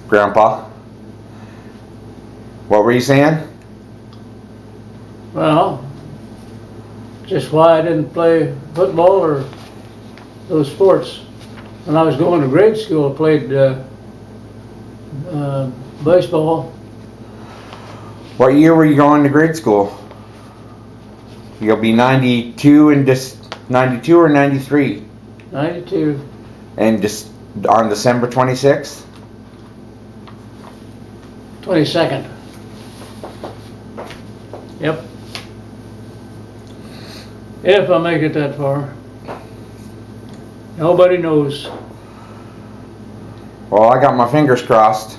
Grandpa. What were you saying? Well, just why I didn't play football or those sports. When I was going to grade school, I played baseball. What year were you going to grade school? You'll be 92 and just 92 or 93? 92. And just on December 26th? 22nd. Yep. If I make it that far. Nobody knows. Well, I got my fingers crossed.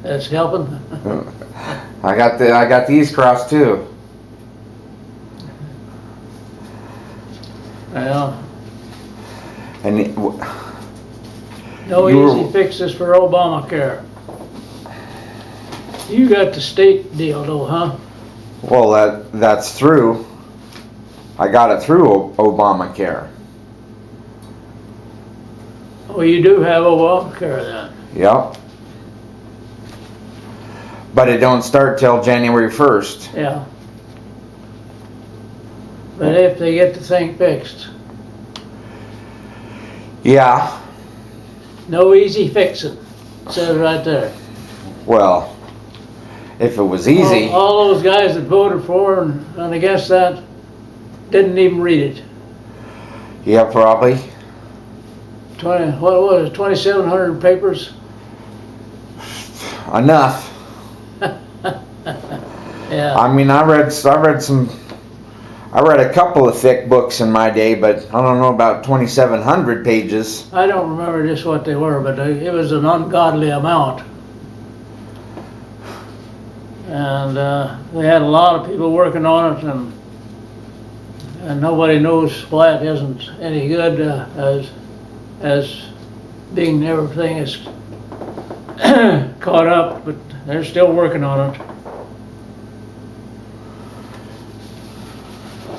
That's helping. I got these crossed too. Well, And no You easy were- fixes for Obamacare. You got the state deal though, huh? well, that's through. I got it through Obamacare. Oh, you do have Obamacare then? Yep. But it don't start till January 1st. Yeah. But if they get the thing fixed, Yeah. no easy fixing. It says right there. Well, if it was easy. All those guys that voted for and against that didn't even read it. Yeah, probably. What was it, 2,700 papers? Enough. Yeah. I mean, I read a couple of thick books in my day, but I don't know about 2,700 pages. I don't remember just what they were, but it was an ungodly amount. And they had a lot of people working on it, and nobody knows why it isn't any good as being everything is caught up, but they're still working on it.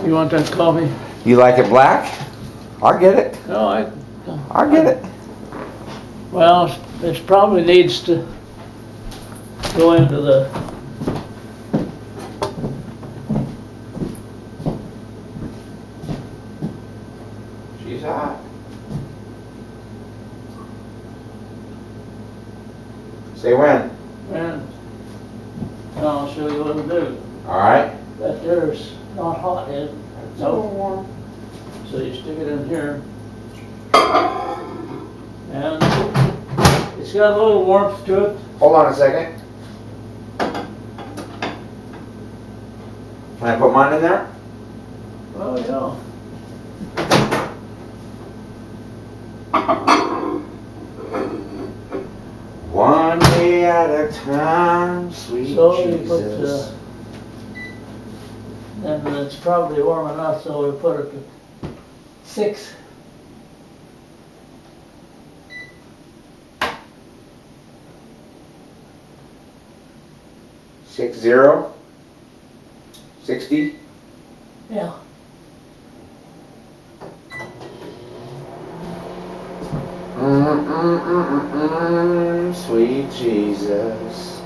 You want that coffee? You like it black? I'll get it. No, I'll get it. well, this probably needs to go into the She's hot. Say when. and I'll show you what to do. All right. That there's not hot, is it? It's a little warm. So you stick it in here. And it's got a little warmth to it. Hold on a second. Can I put mine in there? Oh, yeah. One day at a time, sweet So you Jesus. put, and it's probably warm enough, so we put it to 6. Six zero. 60. Yeah. Sweet Jesus.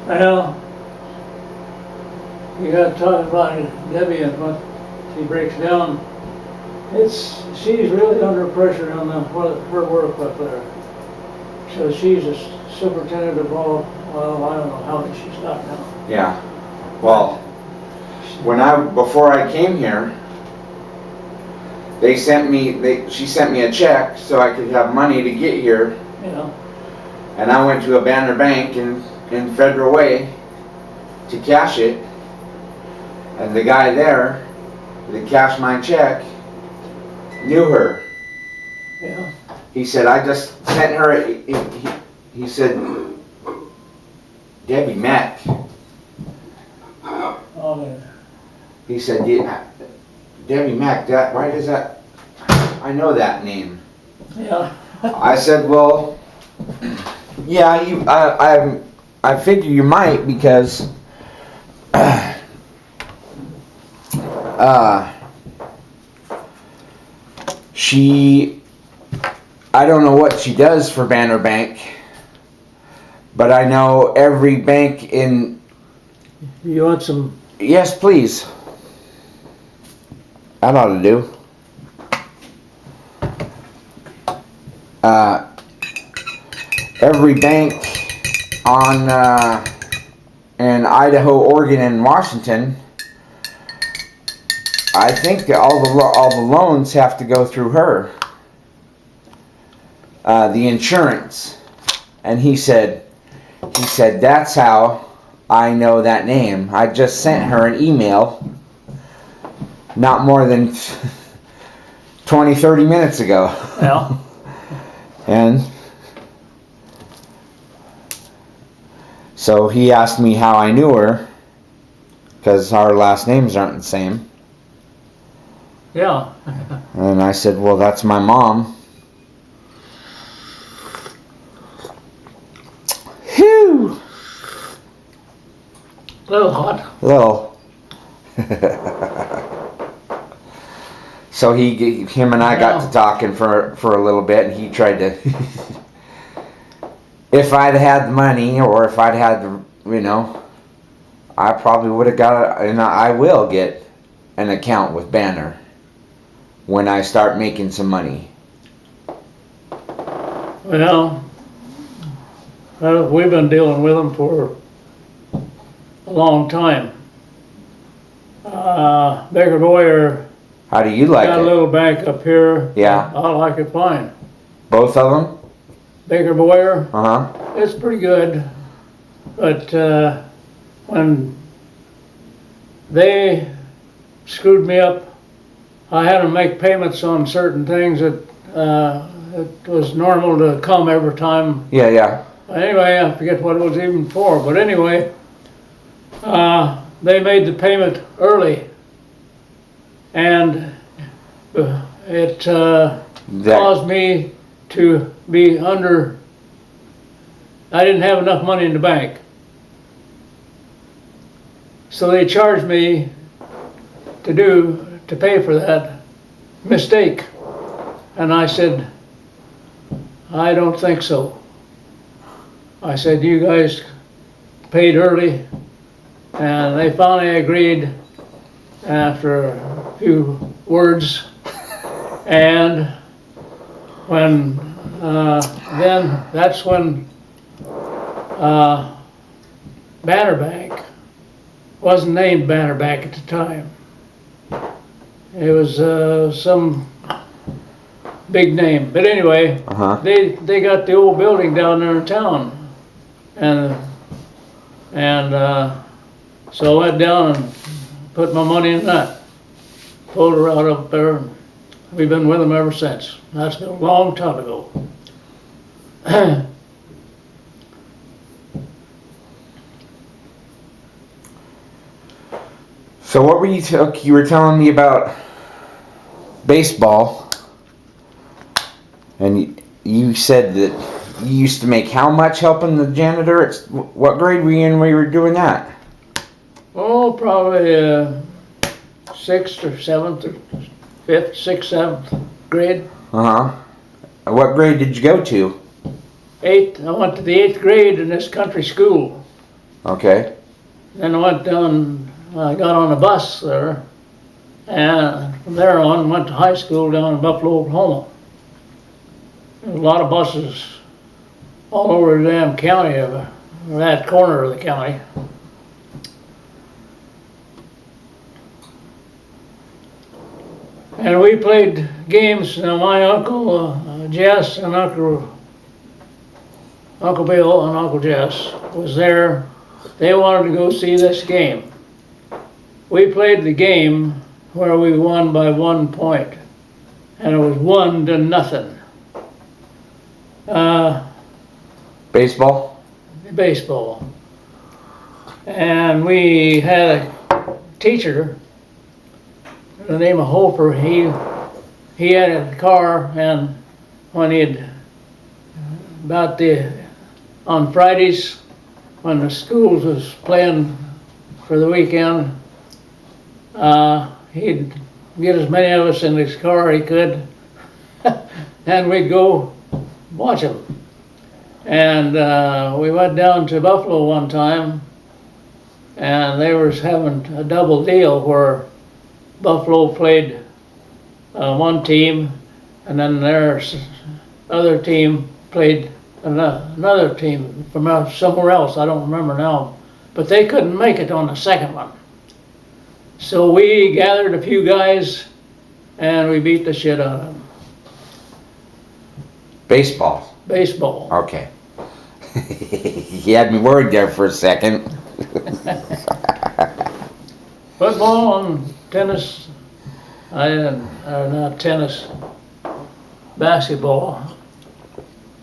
Well, you gotta talk about Debbie and what she breaks down. She's really under pressure on her work up there. So she's a superintendent of all, well, I don't know how many she's got now. Yeah. Well, before I came here, she sent me a check so I could have money to get here, You know, and I went to a Banner Bank in Federal Way to cash it, and the guy there that cashed my check knew her. yeah. He said, I just sent her, he said, Debbie Mack. Oh, yeah. He said, yeah, Debbie Mack, why does that, I know that name. Yeah. I said, well, Yeah, I figure you might because she, I don't know what she does for Banner Bank, but I know every bank in. You want some? Yes, please. That ought to do. Every bank on in Idaho, Oregon, and Washington, I think all the loans have to go through her. The insurance, and he said that's how I know that name. I just sent her an email not more than 20-30 minutes ago. Yeah. And so he asked me how I knew her, because our last names aren't the same. Yeah. And I said, well, that's my mom. Whew! A little hot. Little. So him and I got to talking for a little bit, and he tried to, if I'd had the money, or if I'd had the, I probably would have got, and I will get an account with Banner when I start making some money. Well, we've been dealing with them for a long time. Baker Boyer How do you like got a it? little bank up here. Yeah. I like it fine. Both of them? Baker Boyer, Uh-huh. it's pretty good, but when they screwed me up, I had to make payments on certain things that it was normal to come every time. Yeah. Anyway, I forget what it was even for, but anyway, they made the payment early, and it caused me to be under. I didn't have enough money in the bank, so they charged me to pay for that mistake, and I said, I don't think so. I said, you guys paid early, and they finally agreed after a few words, and when then that's when Banner Bank wasn't named Banner Bank at the time. It was some big name, but anyway, Uh-huh. they got the old building down there in town, and so I went down and put my money in that, pulled her out up there, and we've been with them ever since. That's been a long time ago. So what were you were telling me about baseball, and you said that you used to make how much helping the janitor? What grade were you in when you were doing that? Oh, probably 6th or 7th or 5th, 6th, 7th grade. Uh-huh. What grade did you go to? 8th. I went to the 8th grade in this country school. Okay. Then I went down, I got on a bus there, and from there on went to high school down in Buffalo, Oklahoma. There's a lot of buses all over the damn county, or that corner of the county. And we played games. Now my uncle Jess and Uncle Bill and Uncle Jess was there. They wanted to go see this game. We played the game where we won by 1 point, and it was 1-0. Baseball? Baseball. And we had a teacher, the name of Hofer. He had a car, and when he'd about the on Fridays, when the schools was playing for the weekend, he'd get as many of us in his car he could, and we'd go watch them. And we went down to Buffalo one time, and they was having a double deal where Buffalo played one team, and then their other team played another team from somewhere else. I don't remember now, but they couldn't make it on the second one. So we gathered a few guys, and we beat the shit out of them. Baseball. Baseball. Okay. You had me worried there for a second. Football and tennis, not tennis, basketball.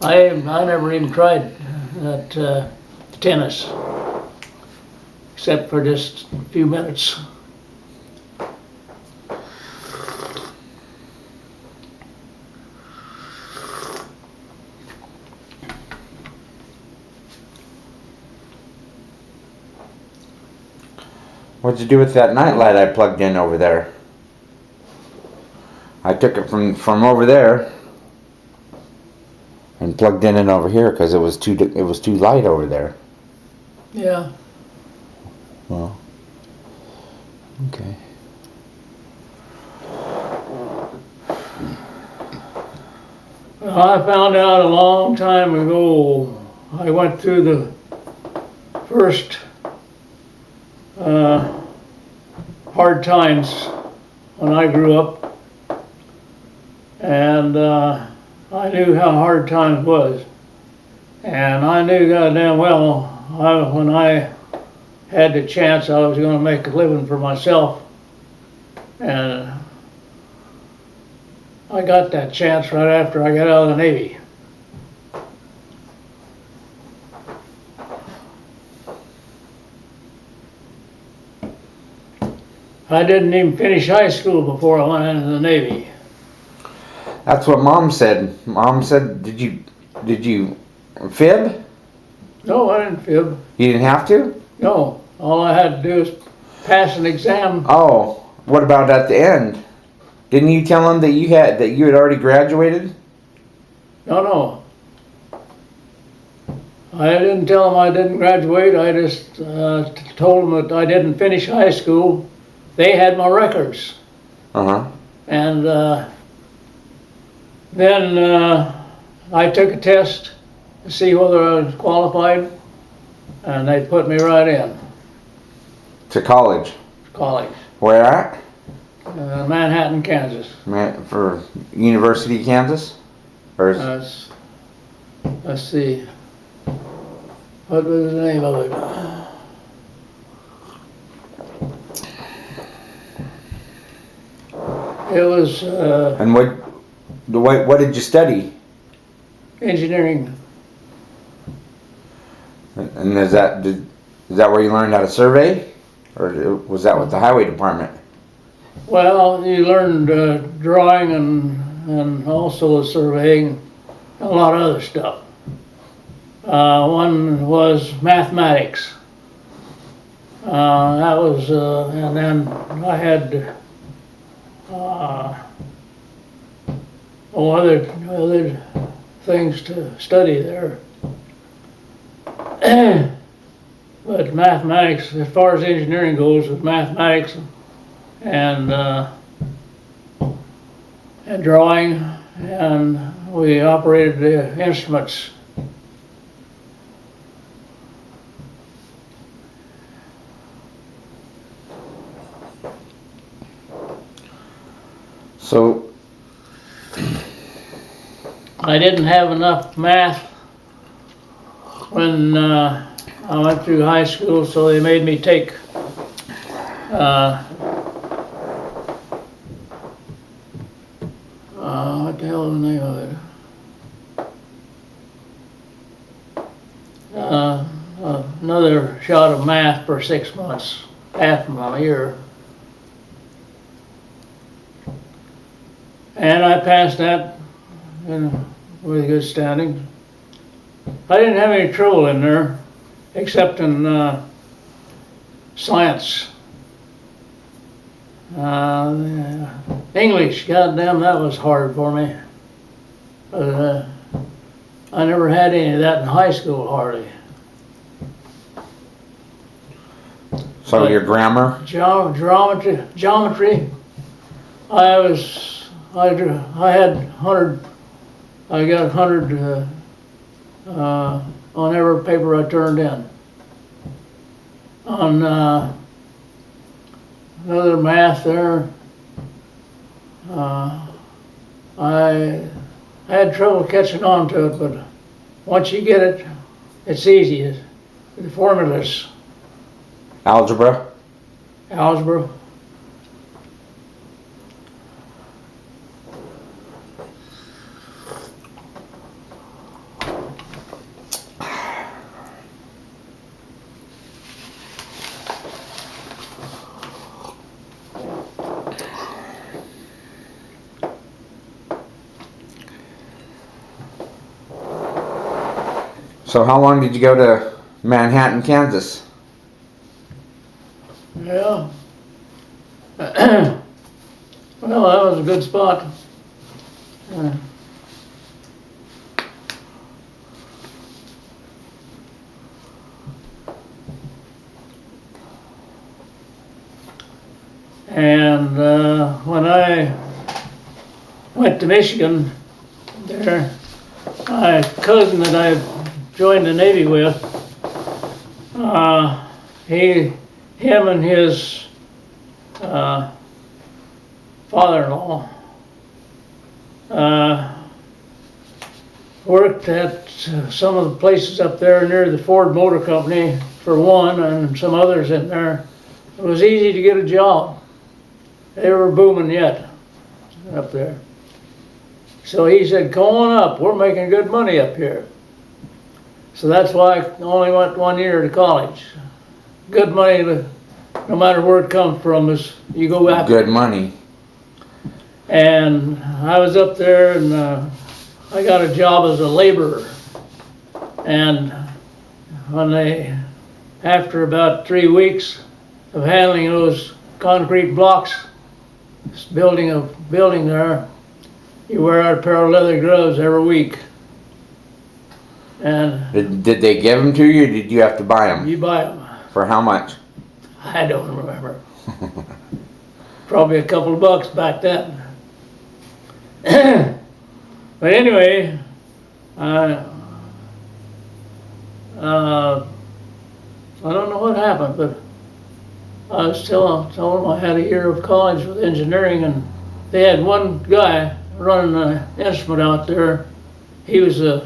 I never even tried that tennis, except for just a few minutes. What'd you do with that nightlight I plugged in over there? I took it from over there and plugged in over here because it was too light over there. Yeah. Well, okay. Well, I found out a long time ago. I went through the first hard times when I grew up, and I knew how hard times was, and I knew goddamn well when I had the chance I was going to make a living for myself, and I got that chance right after I got out of the Navy. I didn't even finish high school before I went into the Navy. That's what Mom said. Mom said, did you fib? No, I didn't fib. You didn't have to? No, all I had to do was pass an exam. Oh, what about at the end? Didn't you tell them that you had already graduated? No. I didn't tell them I didn't graduate. I just told them that I didn't finish high school. They had my records. Uh-huh. And then I took a test to see whether I was qualified, and they put me right in To college. college. Where at? Manhattan, Kansas. For University of Kansas? Or is Let's see. What was the name of it? It was and what did you study? engineering. And is that where you learned how to survey? Or was that with the highway department? Well, you learned drawing and also surveying, a lot of other stuff. One was mathematics. That was, and then I had other things to study there. But mathematics, as far as engineering goes, was mathematics and drawing, and we operated the instruments. So I didn't have enough math when I went through high school, so they made me take what the hell is the name of it? Another shot of math for 6 months, half of a year. And I passed that with good standing. I didn't have any trouble in there, except in science. English, goddamn, that was hard for me. I never had any of that in high school, hardly. So your grammar? Geometry. I got 100 on every paper I turned in. On another math there, I had trouble catching on to it, but once you get it, it's easy. The formulas, Algebra? algebra. So how long did you go to Manhattan, Kansas? Yeah. Well, that was a good spot. And when I went to Michigan, there, my cousin that I joined the Navy with, him and his father-in-law worked at some of the places up there near the Ford Motor Company for one, and some others in there. It was easy to get a job. They were booming yet up there. So he said, "Come on up, we're making good money up here." So that's why I only went 1 year to college. Good money, no matter where it comes from, is you go after. Good money. And I was up there, and I got a job as a laborer. And after about 3 weeks of handling those concrete blocks, building a building there, you wear out a pair of leather gloves every week. And Did they give them to you, or did you have to buy them? you buy them. For how much? I don't remember. Probably a couple of bucks back then. But anyway, I don't know what happened, but I was told them I had a year of college with engineering, and they had one guy running an instrument out there. He was the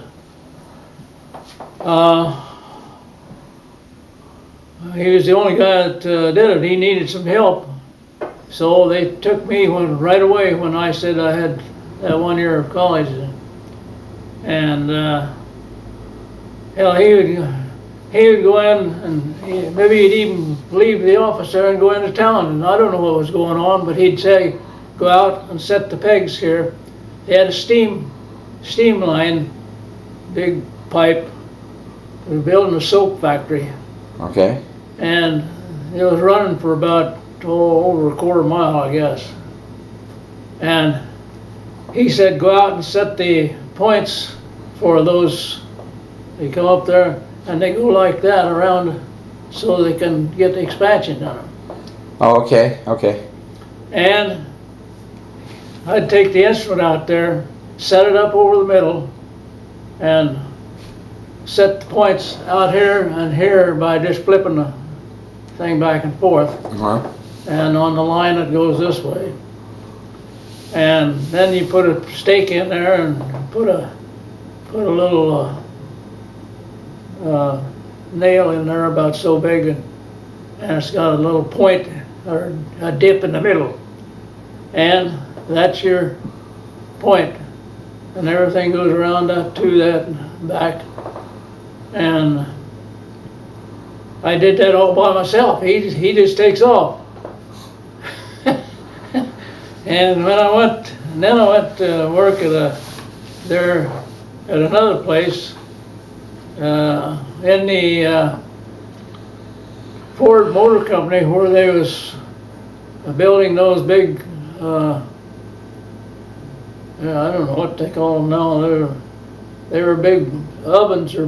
only guy that did it. He needed some help, so they took me right away when I said I had that 1 year of college. And hell, he would go in, and maybe he'd even leave the office there and go into town, and I don't know what was going on, but he'd say, "Go out and set the pegs here." They had a steam line, big pipe. We were building a soap factory. Okay. And it was running for about over a quarter mile, I guess. And he said, "Go out and set the points for those." They come up there and they go like that around so they can get the expansion done. Oh, okay, okay. And I'd take the instrument out there, set it up over the middle, and set the points out here and here by just flipping the thing back and forth. Uh-huh. And on the line it goes this way. And then you put a stake in there and put a little nail in there about so big, and it's got a little point or a dip in the middle. And that's your point. And everything goes around up to that and back. And I did that all by myself. He just takes off. And then I went to work at another place, in the Ford Motor Company where they was building those big, I don't know what they call them now. They were big ovens or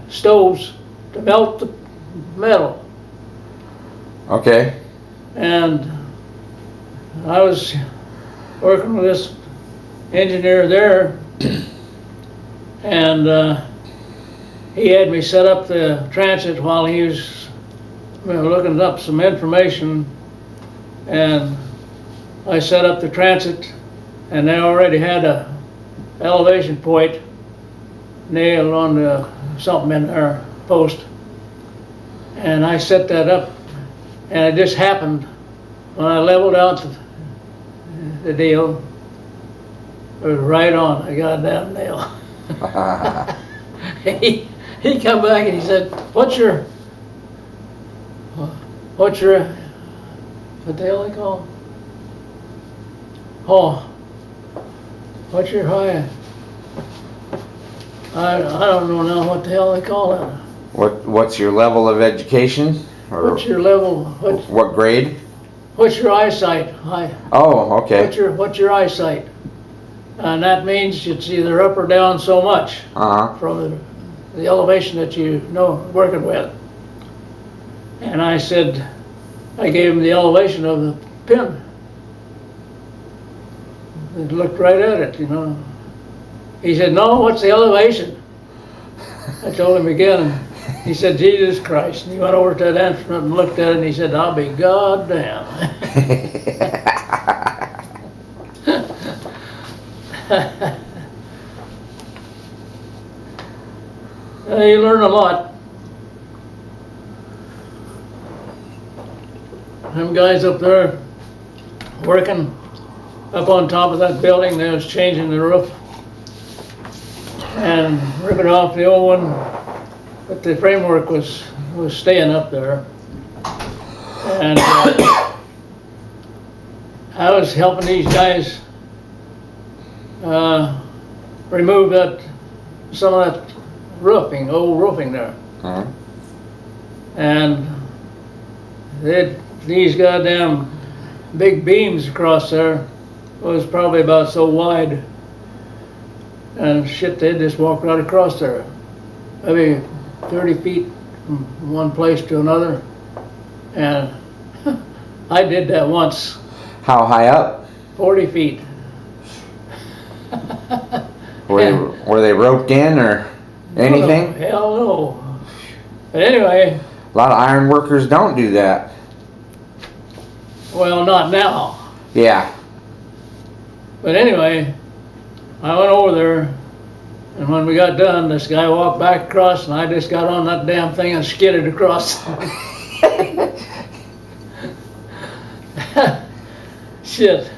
stoves to melt the metal. Okay. And I was working with this engineer there, and he had me set up the transit while he was looking up some information, and I set up the transit, and they already had a elevation point nailed on the something in their post, and I set that up, and it just happened when I leveled out the deal. It was right on a goddamn nail. He come back and he said, what the hell they call it? Oh, what's your high? I don't know now what the hell they call it. What's your level of education? Or What's your level? what grade? What's your eyesight? Oh, okay. What's your eyesight? And that means it's either up or down so much from the elevation that you know working with. And I said, I gave him the elevation of the pin. He looked right at it, you know. He said, no, what's the elevation? I told him again, and he said, Jesus Christ. And he went over to that instrument and looked at it, and he said, I'll be goddamn. You learn a lot. Them guys up there working up on top of that building, they was changing the roof and ripping off the old one, but the framework was staying up there. And I was helping these guys remove some of that old roofing there. And these goddamn big beams across there was probably about so wide, and shit, they just walked right across there, maybe 30 feet from one place to another. And I did that once. How high up? 40 feet. Were they roped in or anything? No, hell no. But anyway. A lot of iron workers don't do that. Well, not now. Yeah. But anyway, I went over there, and when we got done, this guy walked back across, and I just got on that damn thing and skidded across. Shit.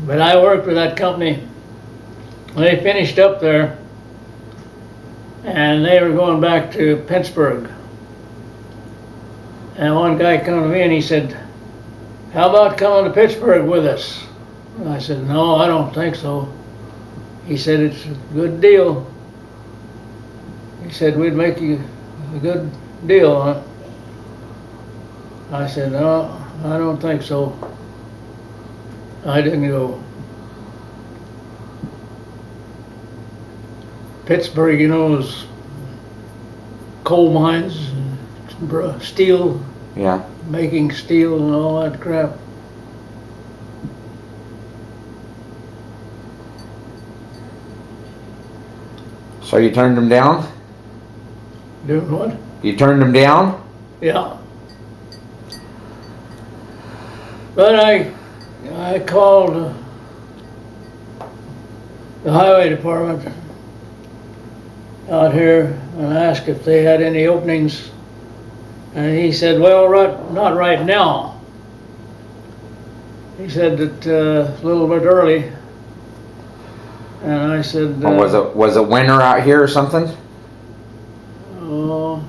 But I worked with that company. They finished up there, and they were going back to Pittsburgh. And one guy come to me and he said, how about coming to Pittsburgh with us? And I said, no, I don't think so. He said, it's a good deal. He said, we'd make you a good deal on it. I said, no, I don't think so. I didn't go. Pittsburgh, you know, is coal mines, steel, yeah, making steel and all that crap. So you turned them down? Doing what? You turned them down? Yeah. But I called the highway department out here and asked if they had any openings, and he said, well, not right now. He said that a little bit early. And I said, was it winter out here or something? Oh,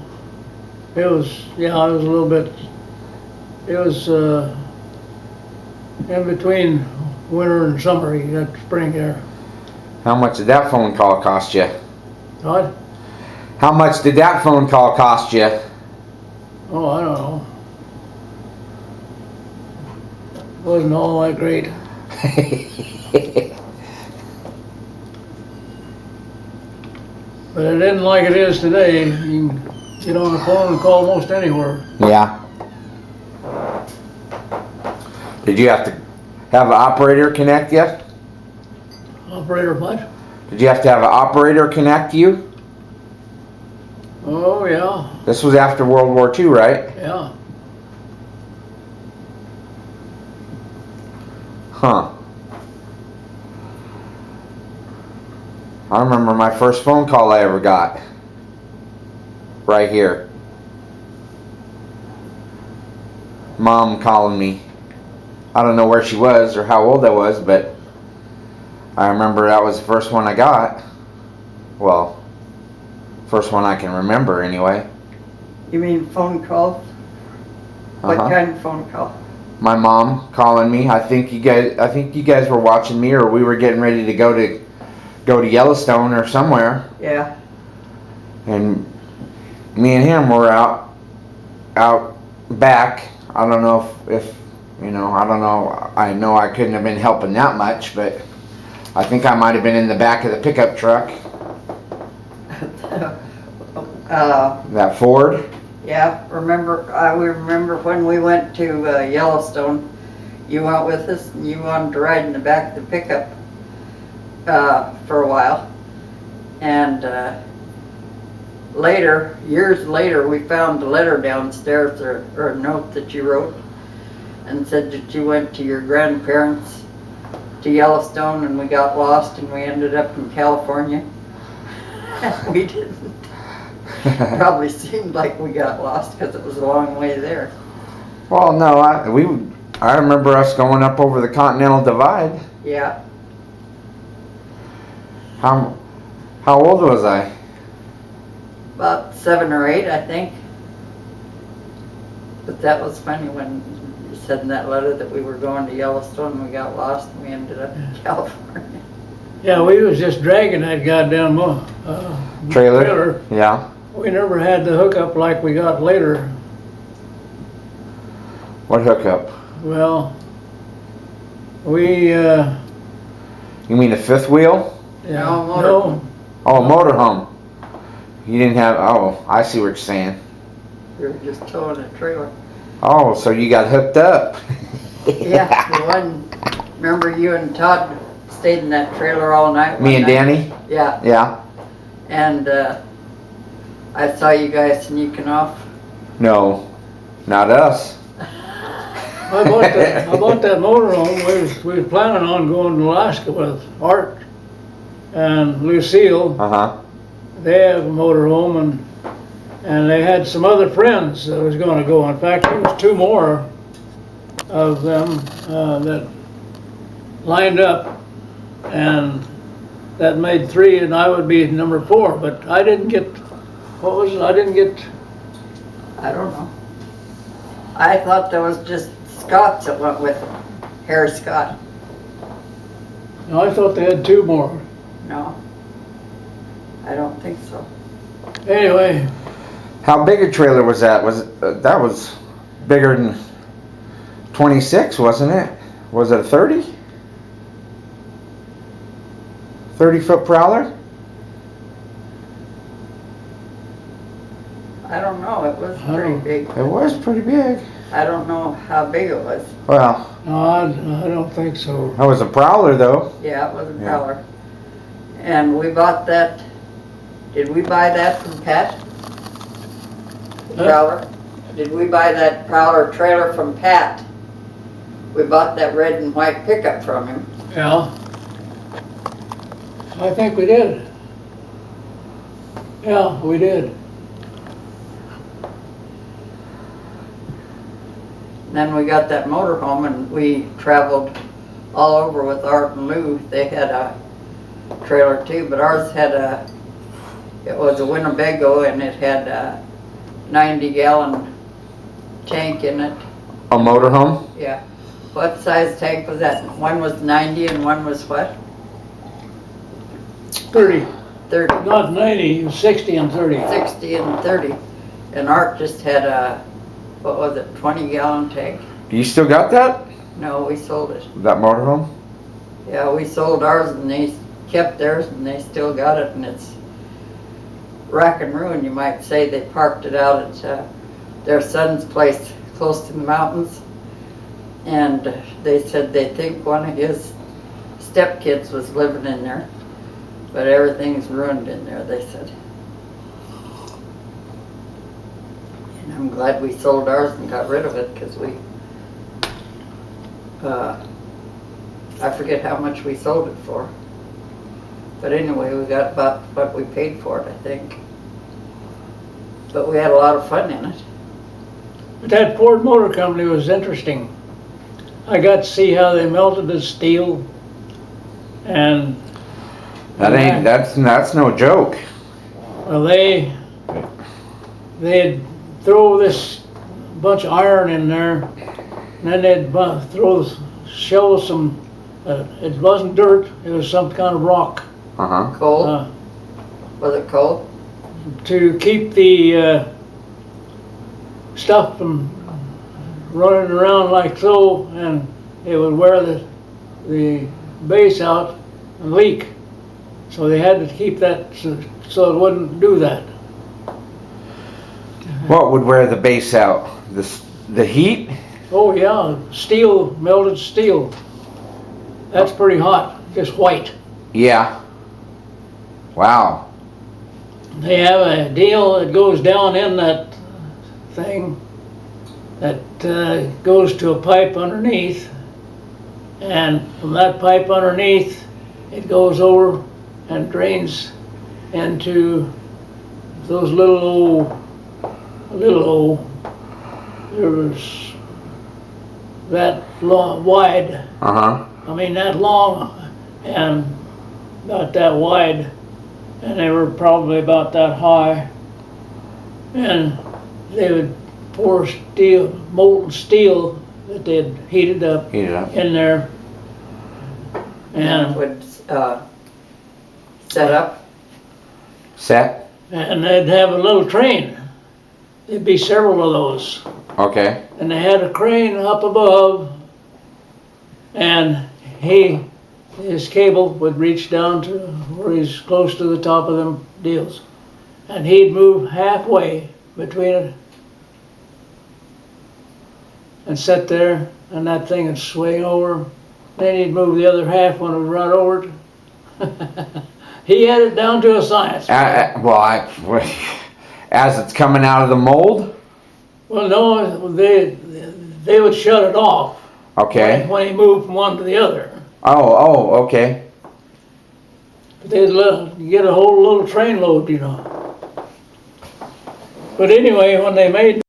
it was a little bit, it was In between winter and summer, you got spring there. How much did that phone call cost you? What? How much did that phone call cost you? Oh, I don't know. Wasn't all that great. But it isn't like it is today. You can get on the phone and call most anywhere. Yeah. Did you have to have an operator connect you? Operator what? Did you have to have an operator connect you? Oh, yeah, This was after World War II, right? yeah. Huh. I remember my first phone call I ever got. Right here. Mom calling me. I don't know where she was or how old I was, but I remember that was the first one I got. Well, first one I can remember anyway. You mean phone calls? What Uh-huh. kind of phone call? My mom calling me. I think you guys were watching me, or we were getting ready to go to Yellowstone or somewhere, Yeah, and me and him were out back. I don't know if you know. I don't know. I know I couldn't have been helping that much, but I think I might have been in the back of the pickup truck, that Ford. yeah, we remember when we went to Yellowstone, you went with us and you wanted to ride in the back of the pickup for a while. And years later, we found a letter downstairs or a note that you wrote and said that you went to your grandparents to Yellowstone and we got lost and we ended up in California. We didn't. Probably seemed like we got lost because it was a long way there. Well, no, I remember us going up over the Continental Divide. Yeah, How old was I? about 7 or 8, I think. But that was funny when you said in that letter that we were going to Yellowstone and we got lost and we ended up in California. Yeah, we was just dragging that goddamn Trailer? Yeah. We never had the hookup like we got later. What hookup? Well, we, You mean a fifth wheel? yeah, No, no, Oh, a motorhome. You didn't have, oh, I see what you're saying. We were just towing a trailer. Oh, so you got hooked up. Yeah, the one, remember you and Todd stayed in that trailer all night? Me one and night? Danny? Yeah, Yeah. and I saw you guys sneaking off. No, not us. I bought that motorhome. We was planning on going to Alaska with Art and Lucille. Uh-huh. They have a motorhome and they had some other friends that was gonna go. In fact, there was 2 more of them that lined up, and that made 3 and I would be number 4, but I didn't get, what was it? I didn't get, I don't know. I thought there was just Scott's that went with them. Harry Scott. no, I thought they had 2 more. No, I don't think so. Anyway, How big a trailer was that? That was bigger than 26, wasn't it? Was it a 30? 30-foot prowler? I don't know, it was pretty big. It was pretty big. I don't know how big it was. Well, no, I don't think so. that was a prowler though. Yeah, it was a Yeah. prowler. And we bought that, did we buy that from Pat? The Huh? prowler? Did we buy that prowler trailer from Pat? We bought that red and white pickup from him. Yeah. I think we did. Yeah, we did. Then we got that motorhome and we traveled all over with Art and Lou. They had a trailer too, but ours had it was a Winnebago and it had a 90-gallon tank in it. A motorhome? Yeah, What size tank was that? One was 90 and one was what? 30, 30. not 90, 60 and 30. 60 and 30. And Art just had a, what was it, 20-gallon tank? You still got that? No, we sold it. That motorhome? Yeah, we sold ours and they kept theirs and they still got it, and it's rack and ruin, you might say. They parked it out at their son's place close to the mountains, and they said they think one of his stepkids was living in there, but everything's ruined in there, they said. And I'm glad we sold ours and got rid of it, because we I forget how much we sold it for. But anyway, we got about what we paid for it, I think. But we had a lot of fun in it. But that Ford Motor Company was interesting. I got to see how they melted the steel, and That's no joke. well, they'd throw this bunch of iron in there, and then they'd shovel some. It wasn't dirt; it was some kind of rock. Cold? Was it cold? To keep the stuff from running around like so, and it would wear the base out and leak. So they had to keep that so it wouldn't do that. What would wear the base out? The heat? Oh yeah, steel, melted steel. That's pretty hot, just white. Yeah. Wow. They have a deal that goes down in that thing that goes to a pipe underneath, and from that pipe underneath it goes over and drains into those little old, there was that long, wide, I mean that long and about that wide, and they were probably about that high, and they would pour steel, molten steel that they'd heated up Heat it up. in there, And it would set up? Set? and they'd have a little train. There'd be several of those, Okay. and they had a crane up above, and his cable would reach down to where he's close to the top of them deals, and he'd move halfway between it and sit there, and that thing would swing over. Then he'd move the other half when it would run over it. He had it down to a science. As it's coming out of the mold? Well, no, they would shut it off Okay. when he moved from one to the other. Oh, okay. But they'd get a whole little train load, you know. But anyway, when they made